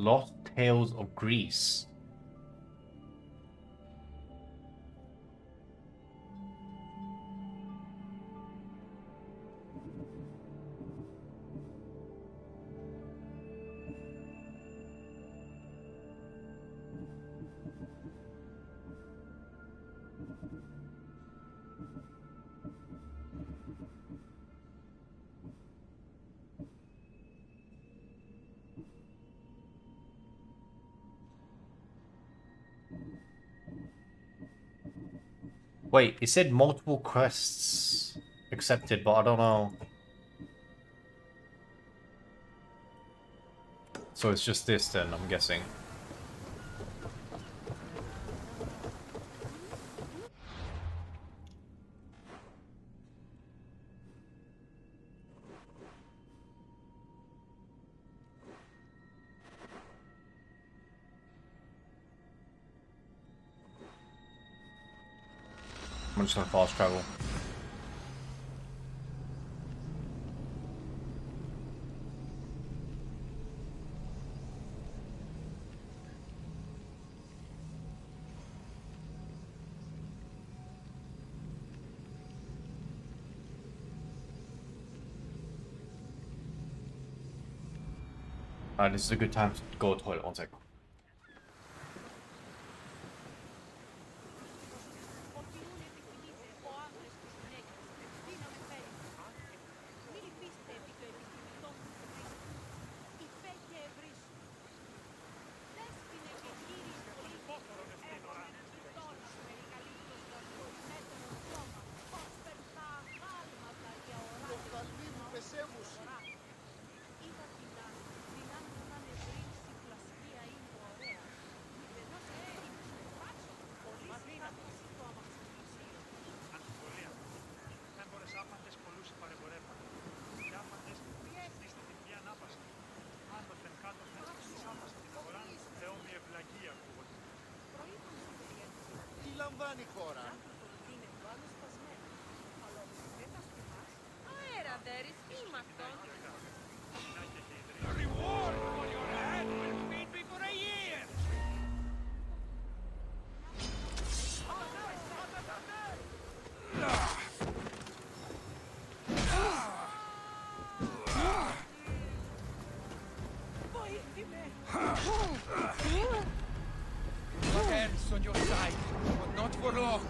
Lost Tales of Greece. Wait, it said multiple quests accepted, but I don't know. So it's just this then, I'm guessing. I'm just gonna fast travel. Alright, this is a good time to go to the toilet. One sec. λαμβάνει η χώρα. Αέρα, there is ήμαρτον. A reward for your hand will feed me for a year. Your hands on your side, but not for long.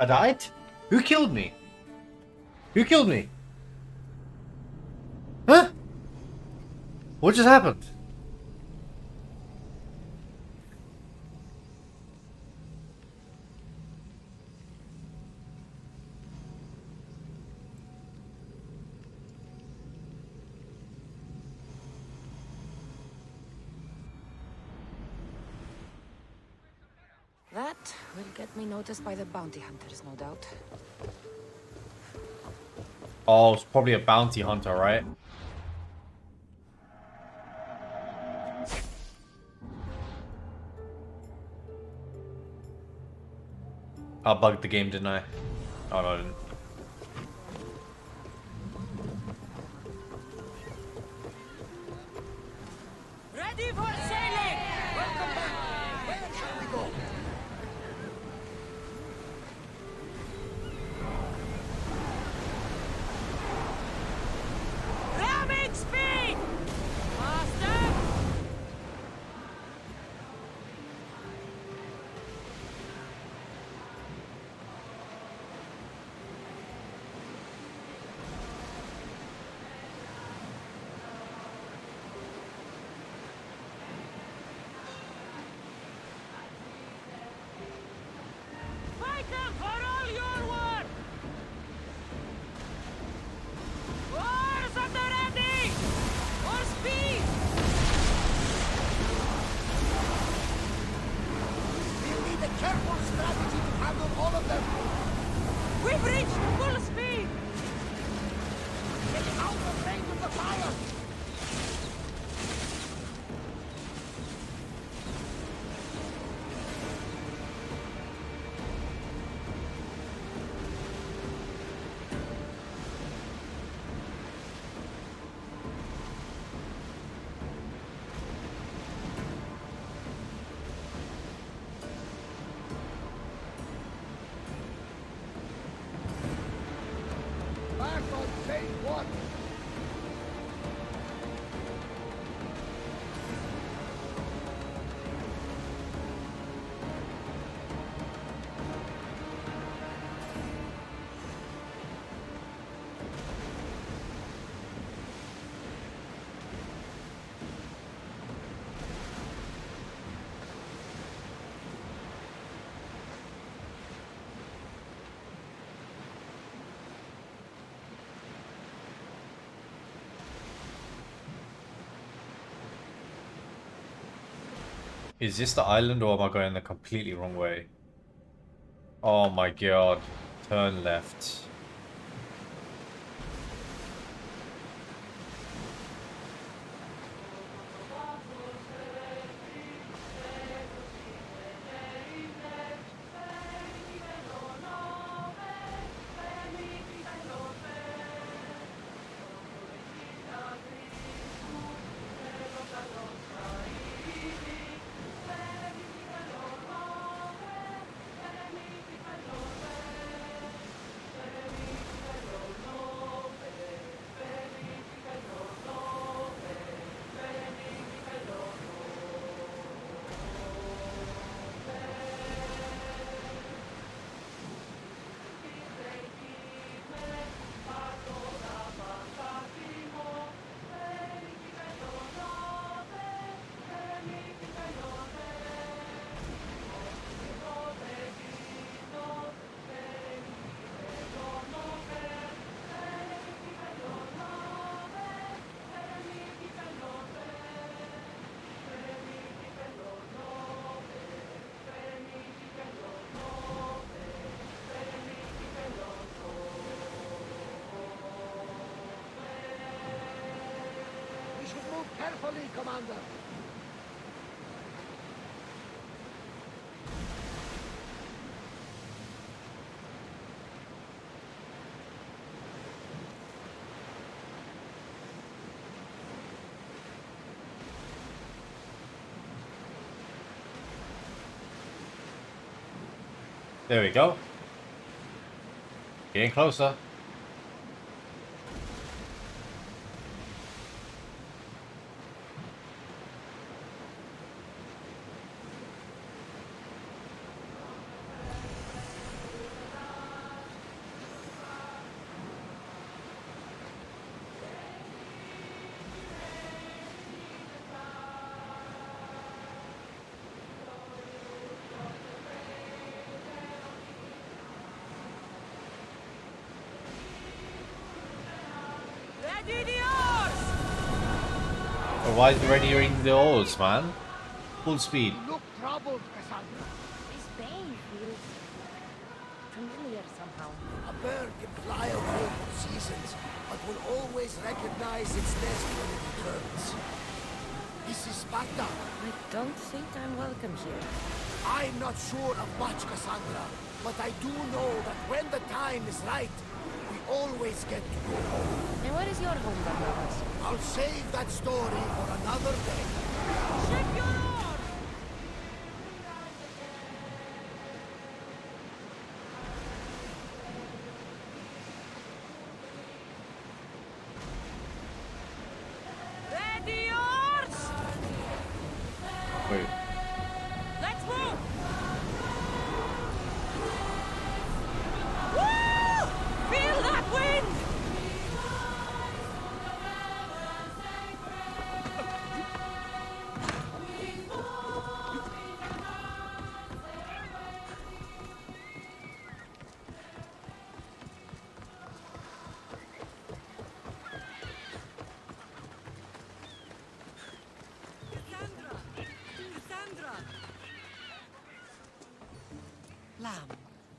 I died? Who killed me? Who killed me? Huh? What just happened? That will get me noticed by the bounty hunters, no doubt. Oh, it's probably a bounty hunter, right? I bugged the game, didn't I? Oh, no, I didn't. Ready for sailing! Welcome back! Where shall we go? Ramming speed! Faster! Fight them for all your worth! Oars at the ready! For speed! We'll need a careful strategy to handle all of them. We've reached full speed! Get out of range of the fire! Back on phase one. Is this the island or am I going the completely wrong way? Oh my god. Turn left. We should move carefully, Commander. There we go. Getting closer. But why is he ready reading the oars, man? Full speed. You look troubled, Cassandra. This pain feels familiar somehow. A bird can fly away for seasons, but will always recognize its nest when it returns. This is Sparta. I don't think I'm welcome here. I'm not sure of much, Cassandra, but I do know that when the time is right, we always get to go home. And where is your home, Barnabas? I'll save that story for another day. Shake your arm! Ready yours! Wait. Let's move! Woo! Feel that wind! Cassandra! Lamb,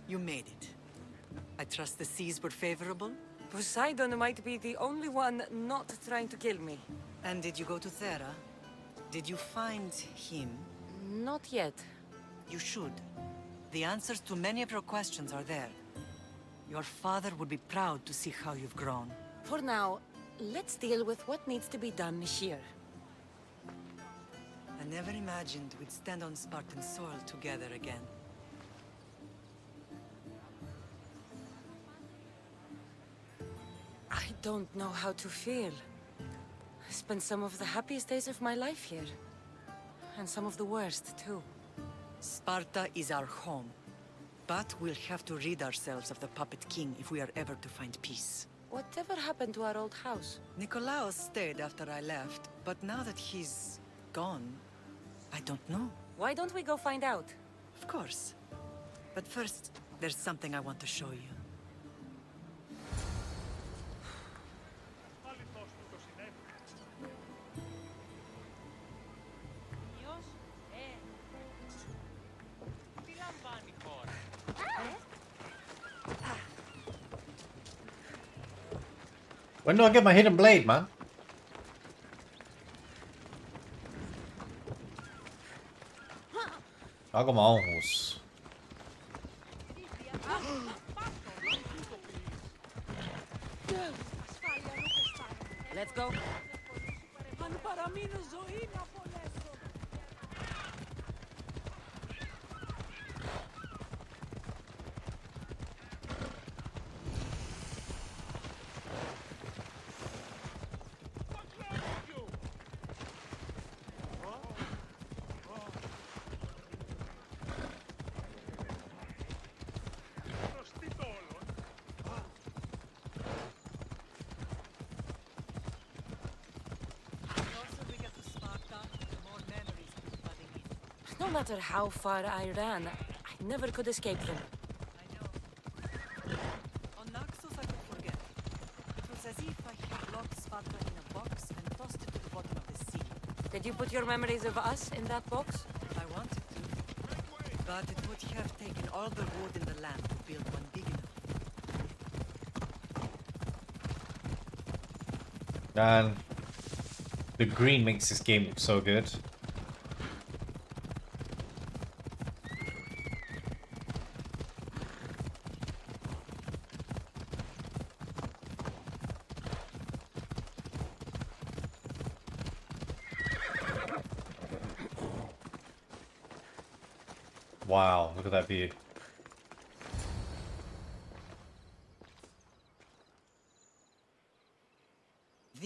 you made it. I trust the seas were favorable? Poseidon might be the only one not trying to kill me. And did you go to Thera? Did you find him? Not yet. You should. The answers to many of your questions are there. Your father would be proud to see how you've grown. For now, let's deal with what needs to be done here. I never imagined we'd stand on Spartan soil together again. I don't know how to feel. I spent some of the happiest days of my life here. And some of the worst, too. Sparta is our home. But we'll have to rid ourselves of the Puppet King if we are ever to find peace. Whatever happened to our old house? Nikolaos stayed after I left, but now that he's gone, I don't know. Why don't we go find out? Of course. But first, there's something I want to show you. Τι λαμβάνει η χώρα? When do I get my hidden blade, man? I got my own horse. Let's go. Αν παραμείνω ζωή να απολέσω. No matter how far I ran, I never could escape them. I know. On Naxos I could forget. It was as if I had locked Sparta in a box and tossed it to the bottom of the sea. Did you put your memories of us in that box? I wanted to. But it would have taken all the wood in the land to build one big enough. Man, the green makes this game look so good. Wow, look at that view.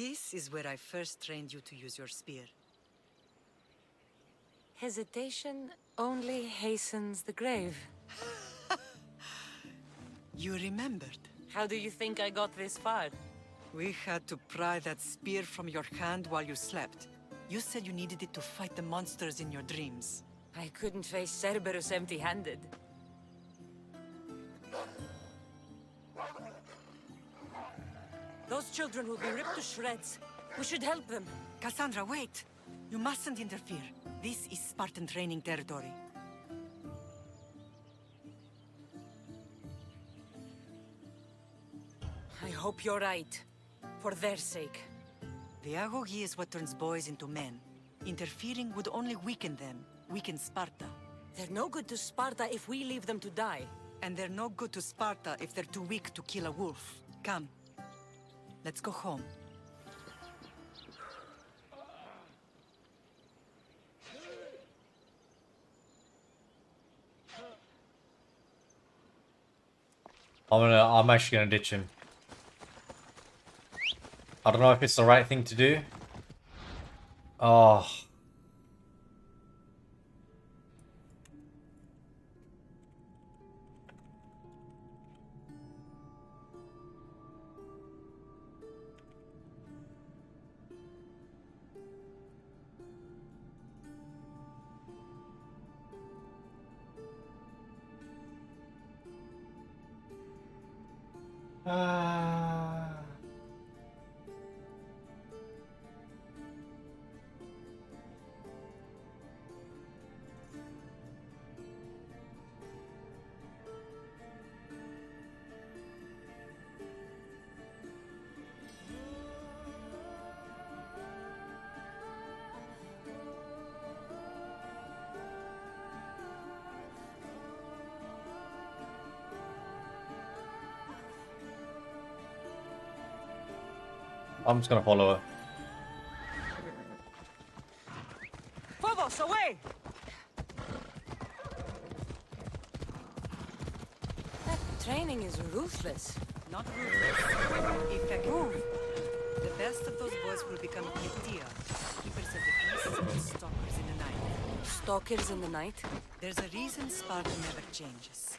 This is where I first trained you to use your spear. Hesitation only hastens the grave. You remembered. How do you think I got this far? We had to pry that spear from your hand while you slept. You said you needed it to fight the monsters in your dreams. I couldn't face Cerberus empty-handed. Those children will be ripped to shreds. We should help them. Cassandra, wait! You mustn't interfere. This is Spartan training territory. I hope you're right. For their sake. The agogi is what turns boys into men. Interfering would only weaken them, weaken Sparta. They're no good to Sparta if we leave them to die. And they're no good to Sparta if they're too weak to kill a wolf. Come. Let's go home. I'm actually gonna ditch him. I don't know if it's the right thing to do. Oh. I'm just gonna follow her. Phobos, away! That training is ruthless. Not ruthless. Effective. The best of those boys will become Kiptia, keepers of the peace and stalkers in the night. Stalkers in the night? There's a reason Sparta never changes.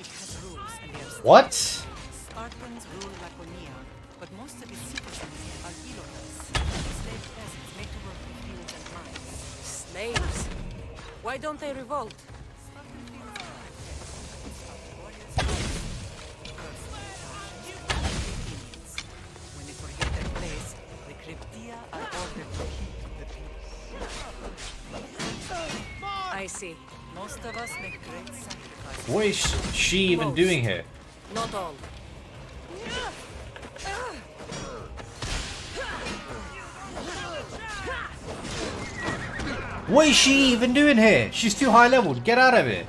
It has rules and they are What? Spartans rule Laconia, but most of its citizens are ilotas, slave peasants made to work the fields and mines. Slaves? Why don't they revolt? Spartan fields are Spartan warriors girls like Athenians. When they forget their place, the Cryptia are ordered to keep the peace. I see. Most of us make great sacrifices. What is she even Most. doing here? Not all. What is she even doing here? She's too high leveled. Get out of it.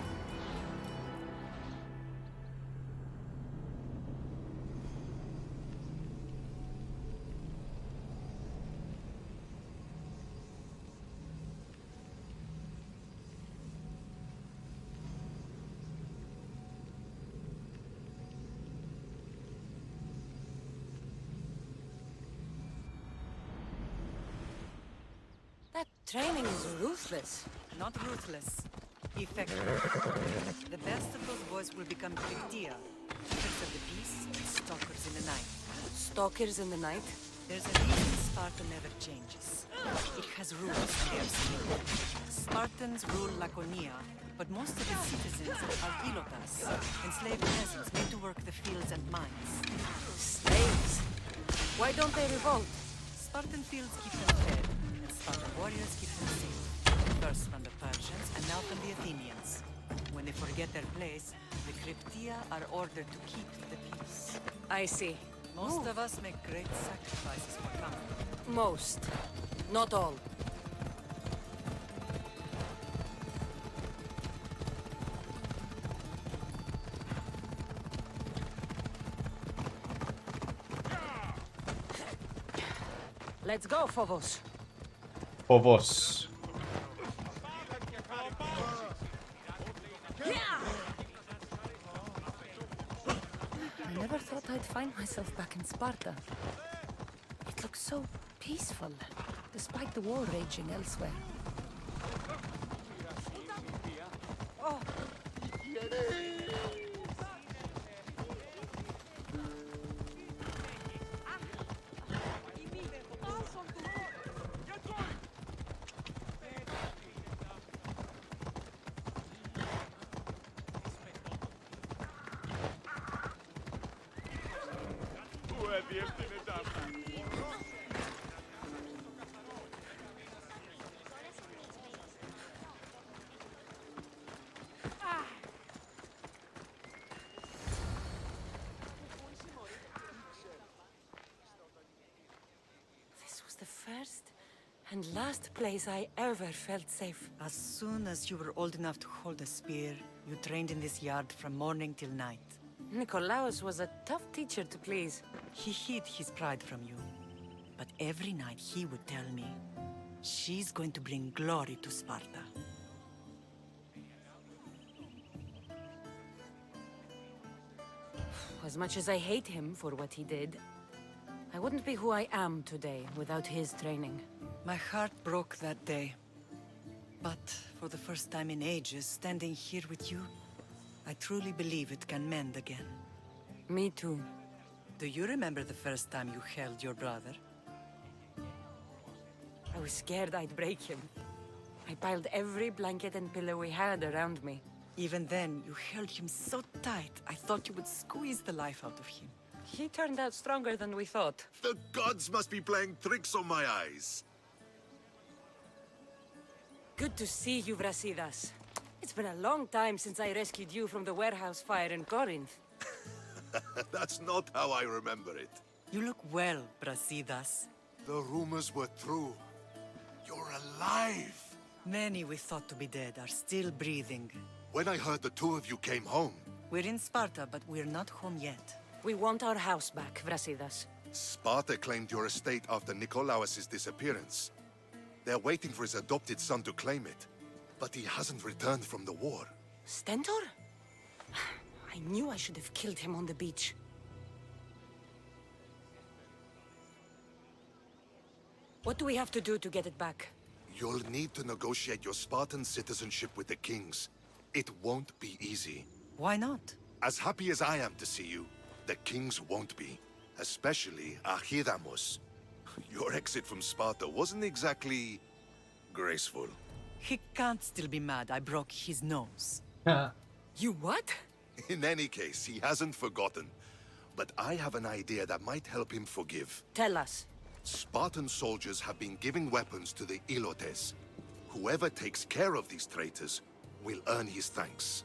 That training is ruthless. Not ruthless. Effective. The best of those boys will become Cryptia, keepers of the peace and stalkers in the night. Stalkers in the night? There's a reason Sparta never changes. It has rules and they are strict. Spartans rule Laconia, but most of its citizens are ilotas, enslaved peasants made to work the fields and mines. Slaves? Why don't they revolt? Spartan fields keep them fed, and Spartan warriors keep them safe. First from the Persians and now from the Athenians. When they forget their place, the Cryptia are ordered to keep the peace. I see. Most of us make great sacrifices for comfort. Most. Not all. Let's go, Phobos. Phobos. I never thought I'd find myself back in Sparta. It looks so peaceful, despite the war raging elsewhere. This was the first and last place I ever felt safe. As soon as you were old enough to hold a spear, you trained in this yard from morning till night. Nikolaos was a tough teacher to please. He hid his pride from you. But every night he would tell me, she's going to bring glory to Sparta. As much as I hate him for what he did, I wouldn't be who I am today without his training. My heart broke that day. But for the first time in ages, standing here with you, I truly believe it can mend again. Me too. Do you remember the first time you held your brother? I was scared I'd break him. I piled every blanket and pillow we had around me. Even then, you held him so tight, I thought you would squeeze the life out of him. He turned out stronger than we thought. The gods must be playing tricks on my eyes. Good to see you, Brasidas. It's been a long time since I rescued you from the warehouse fire in Corinth. That's not how I remember it. You look well, Brasidas. The rumors were true. You're alive! Many we thought to be dead are still breathing. When I heard the two of you came home, We're in Sparta, but we're not home yet. We want our house back, Brasidas. Sparta claimed your estate after Nikolaos' disappearance. They're waiting for his adopted son to claim it. But he hasn't returned from the war. Stentor? I knew I should have killed him on the beach. What do we have to do to get it back? You'll need to negotiate your Spartan citizenship with the kings. It won't be easy. Why not? As happy as I am to see you, the kings won't be. Especially Archidamos. Your exit from Sparta wasn't exactly graceful. He can't still be mad I broke his nose. You what? In any case, he hasn't forgotten. But I have an idea that might help him forgive. Tell us. Spartan soldiers have been giving weapons to the Ilotes. Whoever takes care of these traitors will earn his thanks.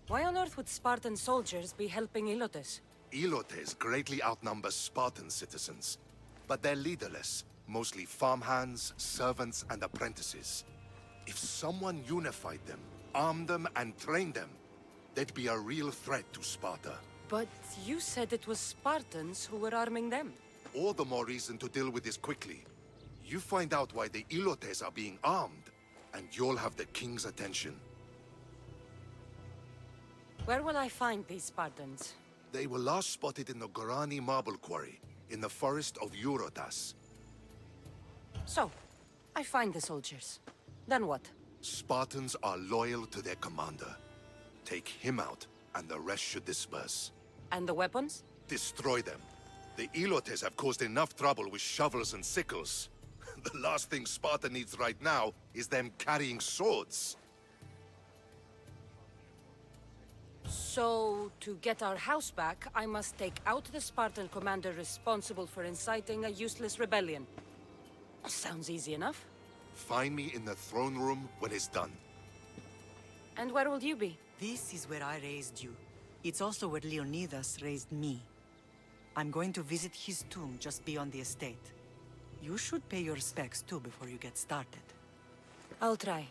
Why on earth would Spartan soldiers be helping Ilotes? Ilotes greatly outnumber Spartan citizens, but they're leaderless, mostly farmhands, servants, and apprentices. If someone unified them, armed them, and trained them, they'd be a real threat to Sparta. But you said it was Spartans who were arming them. All the more reason to deal with this quickly. You find out why the Ilotes are being armed, and you'll have the king's attention. Where will I find these Spartans? They were last spotted in the Gorani marble quarry, in the forest of Eurotas. So, I find the soldiers. Then what? Spartans are loyal to their commander. Take him out, and the rest should disperse. And the weapons? Destroy them. The Ilotes have caused enough trouble with shovels and sickles. The last thing Sparta needs right now is them carrying swords. So, to get our house back, I must take out the Spartan commander responsible for inciting a useless rebellion. Sounds easy enough. Find me in the throne room when it's done. And where will you be? This is where I raised you. It's also where Leonidas raised me. I'm going to visit his tomb just beyond the estate. You should pay your respects too before you get started. I'll try.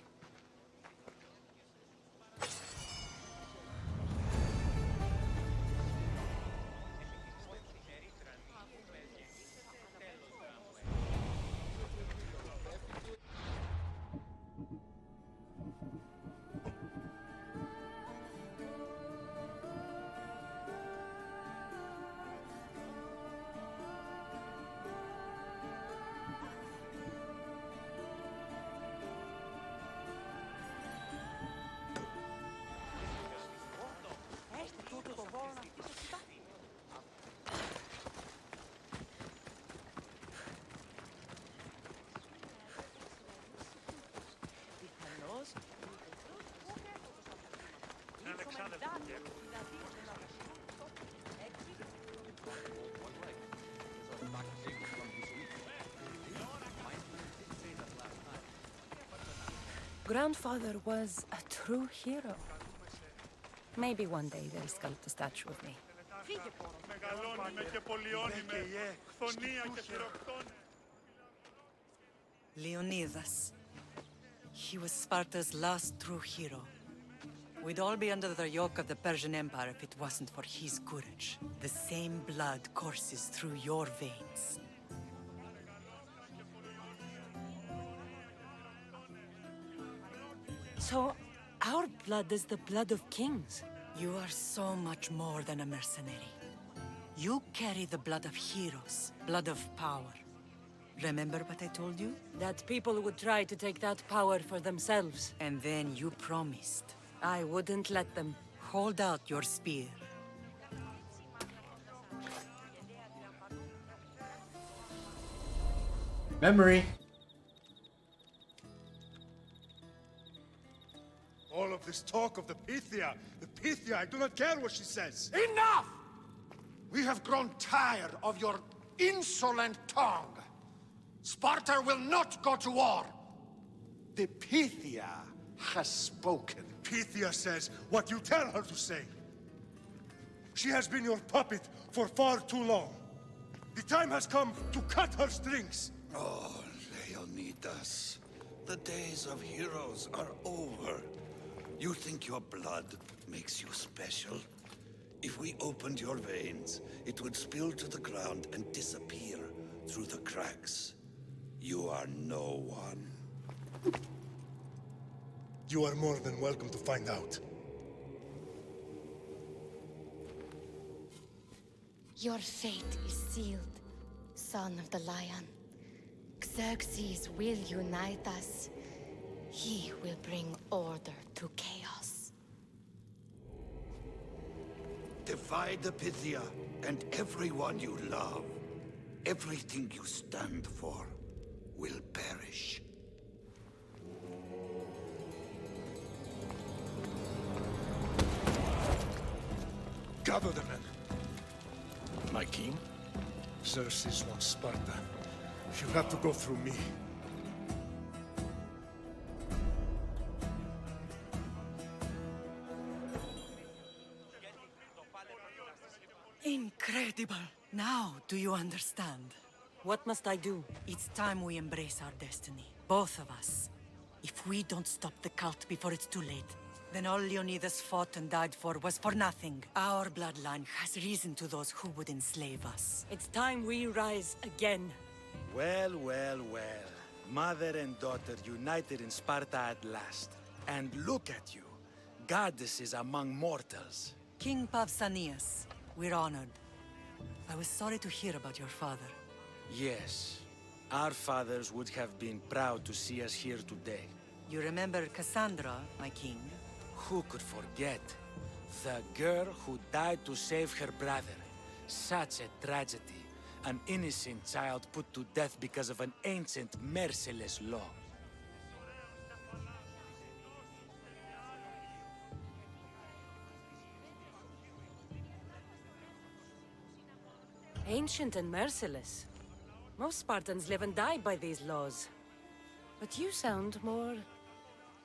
Grandfather was a true hero. Maybe one day they'll sculpt a statue of me. Μεγαλώνει και πολιώνει με χθονία και θηροκτώνει. Leonidas. He was Sparta's last true hero. We'd all be under the yoke of the Persian Empire if it wasn't for his courage. The same blood courses through your veins. So, our blood is the blood of kings. You are so much more than a mercenary. You carry the blood of heroes, blood of power. Remember what I told you? That people would try to take that power for themselves. And then you promised. I wouldn't let them. Hold out your spear. Memory. All of this talk of the Pythia, I do not care what she says. Enough! We have grown tired of your insolent tongue. Sparta will not go to war. The Pythia has spoken. Pythia says what you tell her to say. She has been your puppet for far too long. The time has come to cut her strings. Oh, Leonidas, the days of heroes are over. You think your blood makes you special? If we opened your veins, it would spill to the ground and disappear through the cracks. You are no one. You are more than welcome to find out. Your fate is sealed, son of the lion. Xerxes will unite us. He will bring order to chaos. Divide the Pythia and everyone you love. Everything you stand for will perish. Gather the men. My king? Xerxes wants Sparta. She'll have to go through me. Incredible! Now, do you understand? What must I do? It's time we embrace our destiny. Both of us. If we don't stop the cult before it's too late, then all Leonidas fought and died for was for nothing. Our bloodline has reason to those who would enslave us. It's time we rise again. Well, well, well. Mother and daughter united in Sparta at last. And look at you. Goddesses among mortals. King Pausanias, we're honored. I was sorry to hear about your father. Yes. Our fathers would have been proud to see us here today. You remember Cassandra, my king? Who could forget? The girl who died to save her brother. Such a tragedy. An innocent child put to death because of an ancient, merciless law. Ancient and merciless. Most Spartans live and die by these laws. But you sound more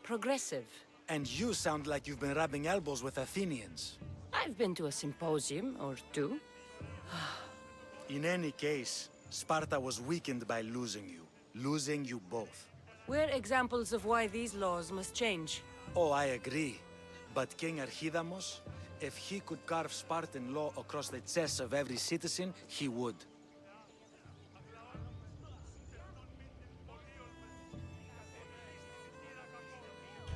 progressive. And you sound like you've been rubbing elbows with Athenians. I've been to a symposium or two. In any case, Sparta was weakened by losing you both. We're examples of why these laws must change. Oh, I agree. But King Archidamos, if he could carve Spartan law across the chests of every citizen, he would.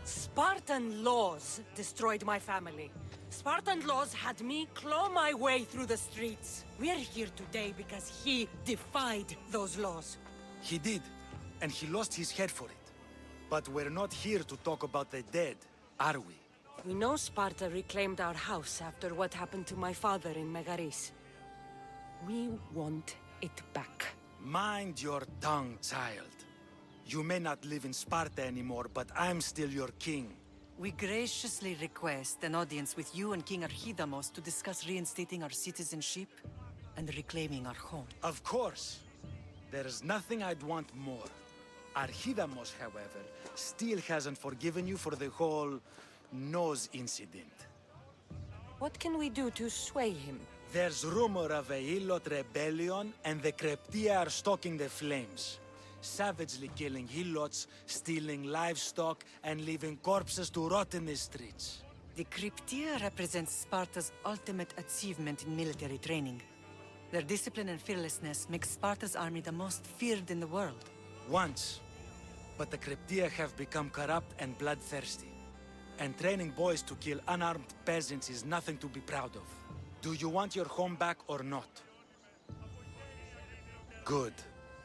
Spartan laws destroyed my family. Spartan laws had me claw my way through the streets. We're here today because he defied those laws. He did, and he lost his head for it. But we're not here to talk about the dead, are we? We know Sparta reclaimed our house after what happened to my father in Megaris. We want it back. Mind your tongue, child. You may not live in Sparta anymore, but I'm still your king. We graciously request an audience with you and King Archidamos to discuss reinstating our citizenship and reclaiming our home. Of course. There's nothing I'd want more. Archidamos, however, still hasn't forgiven you for the whole nose incident. What can we do to sway him? There's rumor of a Hilot rebellion, and the Kreptia are stalking the flames. Savagely killing Hilots, stealing livestock, and leaving corpses to rot in the streets. The Cryptia represents Sparta's ultimate achievement in military training. Their discipline and fearlessness make Sparta's army the most feared in the world. Once. But the Cryptia have become corrupt and bloodthirsty. And training boys to kill unarmed peasants is nothing to be proud of. Do you want your home back or not? Good.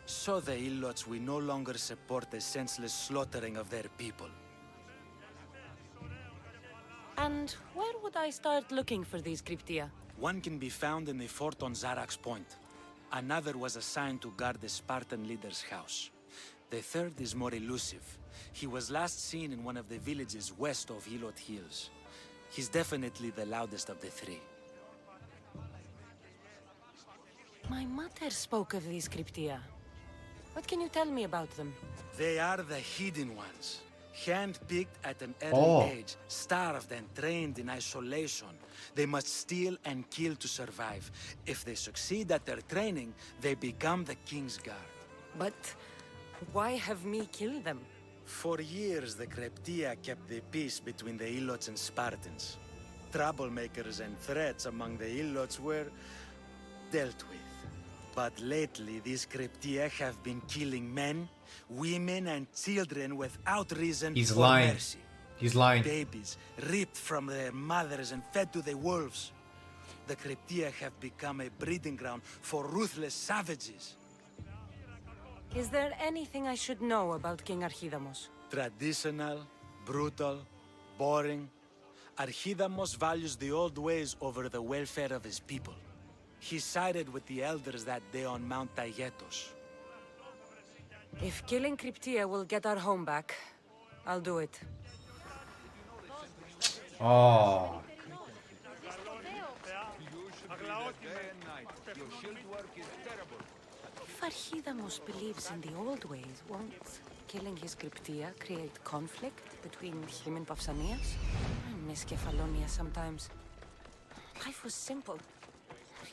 So the Ilots will no longer support the senseless slaughtering of their people. And where would I start looking for these cryptia? One can be found in the fort on Zarak's Point. Another was assigned to guard the Spartan leader's house. The third is more elusive. He was last seen in one of the villages west of Hilot Hills. He's definitely the loudest of the three. My mother spoke of these cryptia. What can you tell me about them? They are the hidden ones. Hand-picked at an early age, starved and trained in isolation. They must steal and kill to survive. If they succeed at their training, they become the King's Guard. But why have me kill them? For years, the Kreptia kept the peace between the Ilots and Spartans. Troublemakers and threats among the Ilots were dealt with. But lately, these Kreptia have been killing men, women, and children without reason or mercy. He's lying. Babies ripped from their mothers and fed to the wolves. The Kreptia have become a breeding ground for ruthless savages. Is there anything I should know about King Archidamos? Traditional, brutal, boring. Archidamos values the old ways over the welfare of his people. He sided with the elders that day on Mount Taygetos. If killing Cryptia will get our home back, I'll do it. Oh. If Archidamos believes in the old ways, won't killing his Cryptia create conflict between him and Pausanias? I miss Kefalonia sometimes. Life was simple.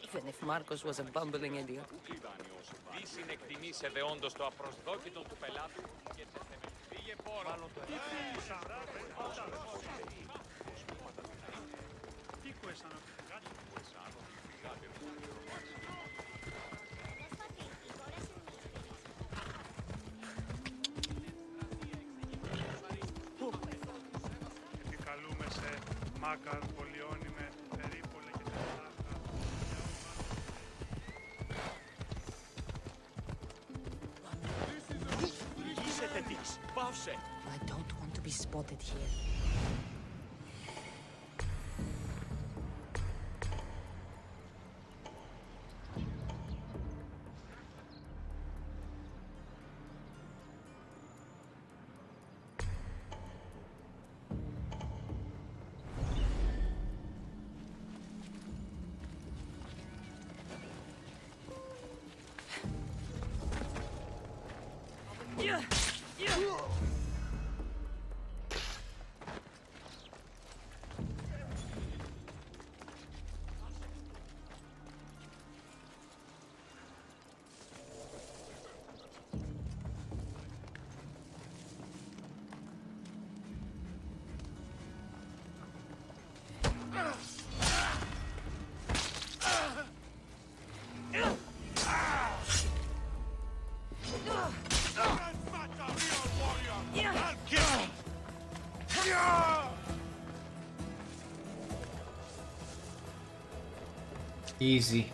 Even if Marcos was a bumbling idiot. Επικαλούμε σε Μάκαρ, Πολιόνιμε, Περίπολε και τα I don't want to be spotted here. Easy.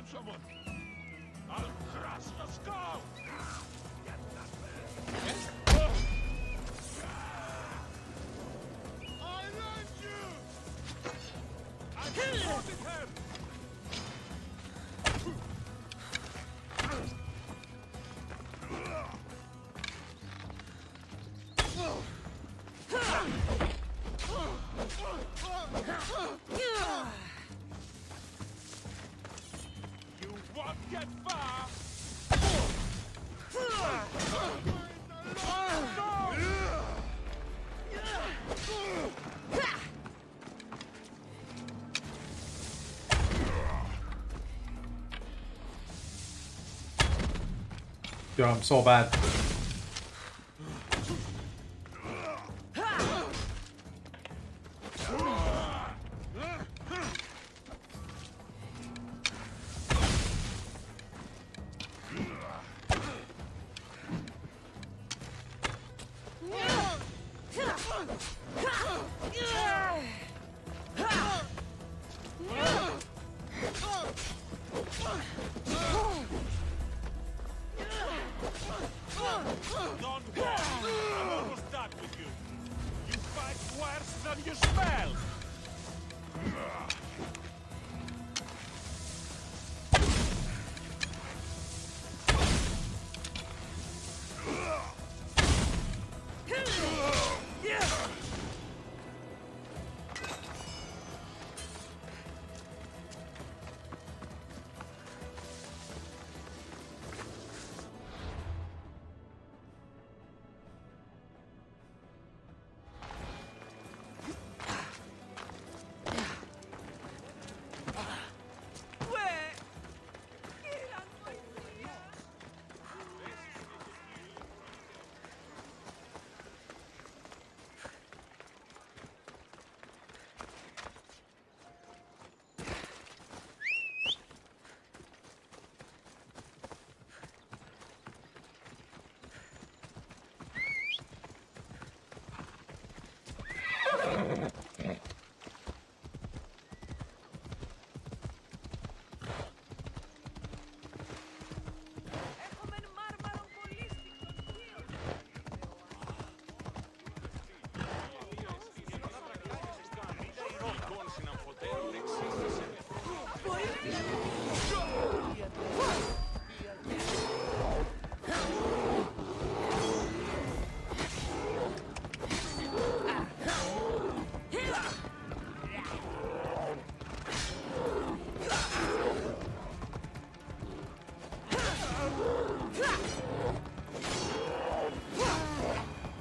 found someone. I'll crush your skull. I learned you. I'm supporting him. You won't get far. Yo, I'm so bad. Don't worry. I'm almost done with you. You fight worse than you smell.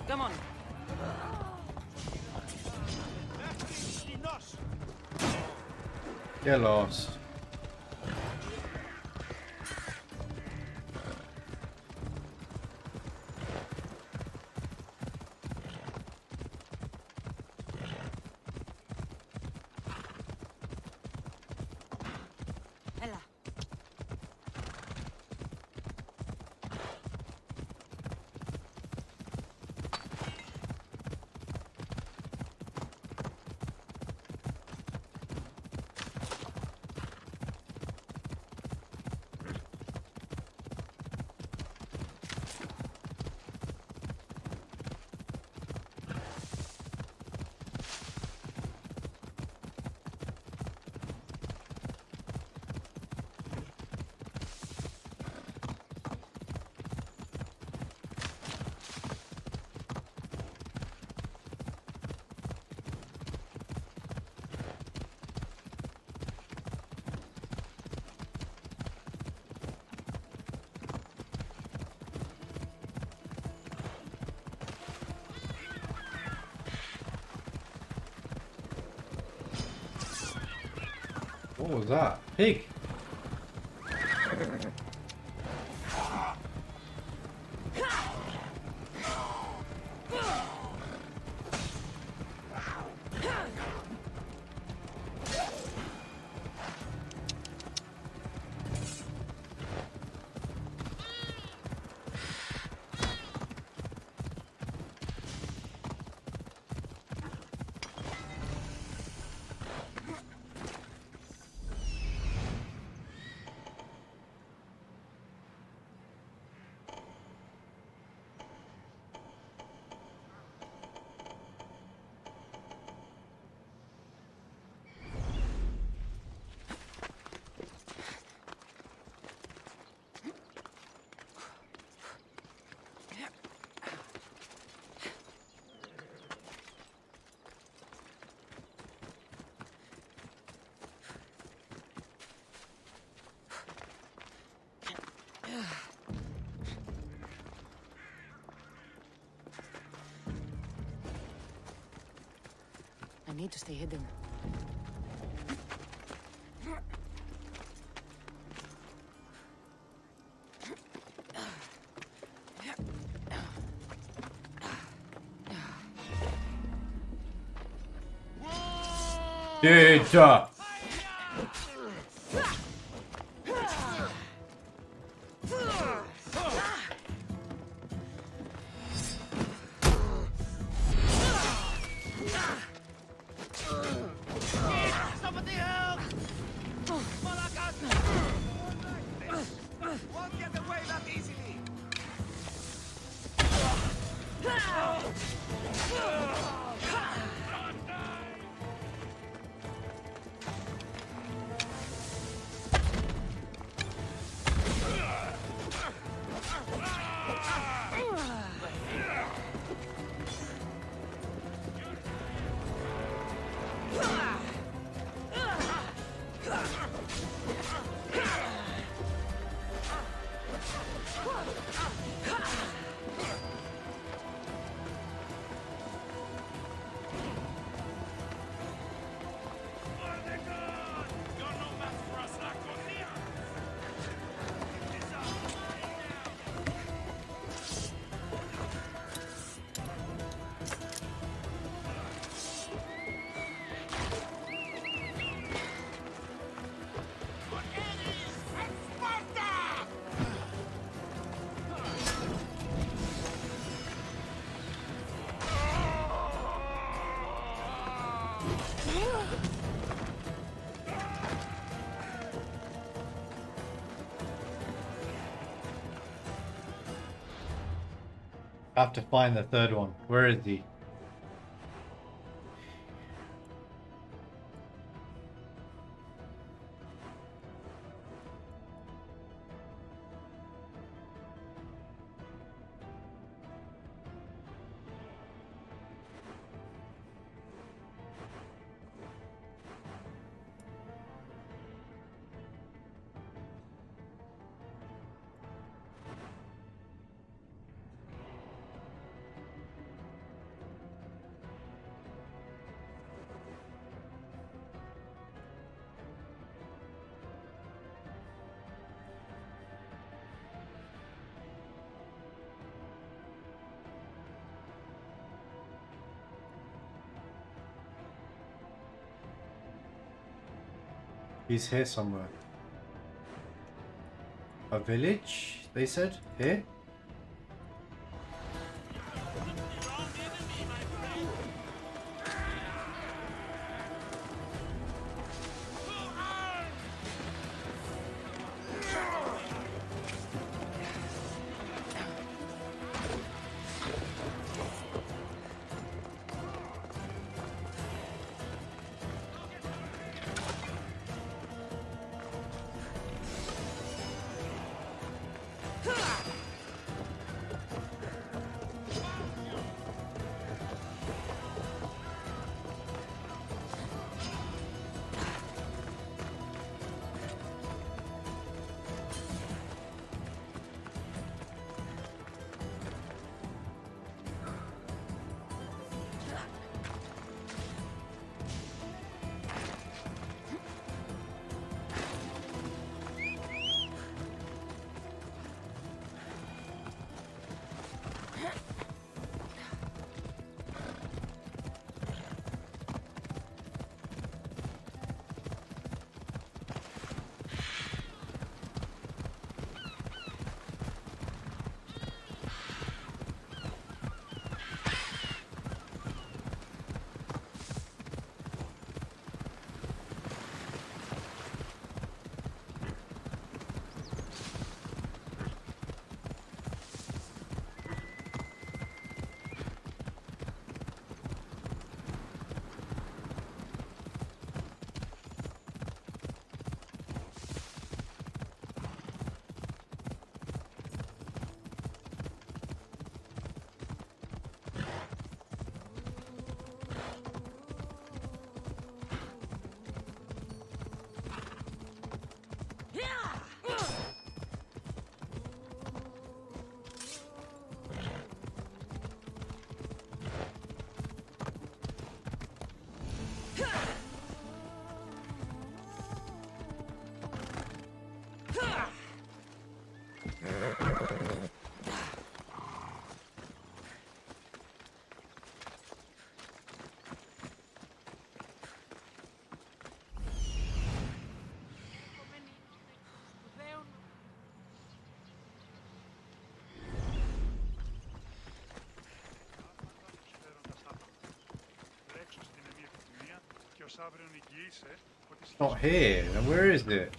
Come on. Get lost. Ella. What was that? Pig! need to stay hidden. Dude, Somebody help! Won't get away that easily. I have to find the third one. Where is he? He's here somewhere. A village, they said? Here? Not here. Then where is it?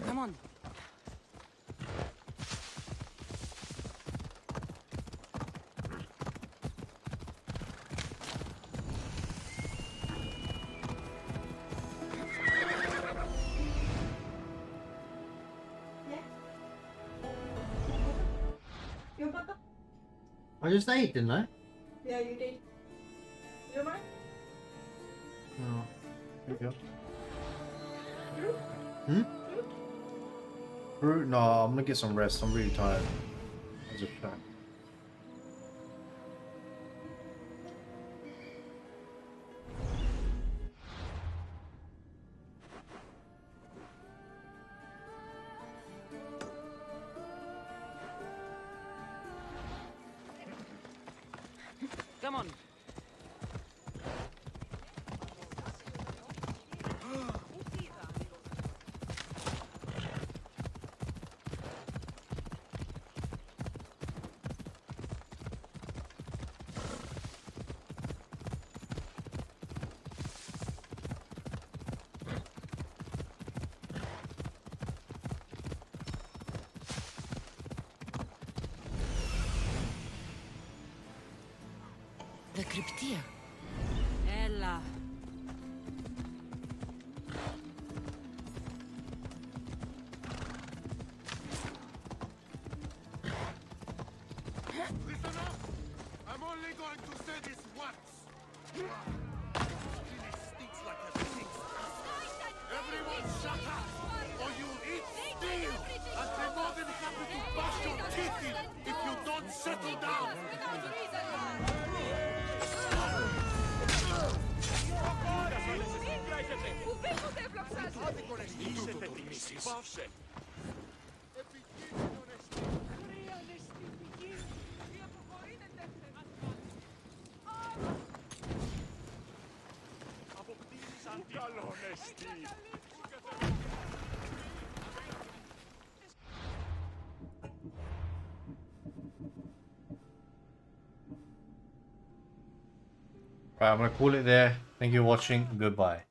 Come on. I just ate, didn't I? Yeah, you did. You don't mind? No. There you go. True? Hmm? True? Fruit? No, I'm gonna get some rest. I'm really tired. I just trying. Come on. The cryptia. Ella. Listen up! I'm only going to say this once. It stinks like a pig's ass. Everyone shut up, or you'll eat steel! I'll be more than happy to bash your teeth in if you don't settle down! Right, I'm gonna call it there. Thank you for watching. Goodbye.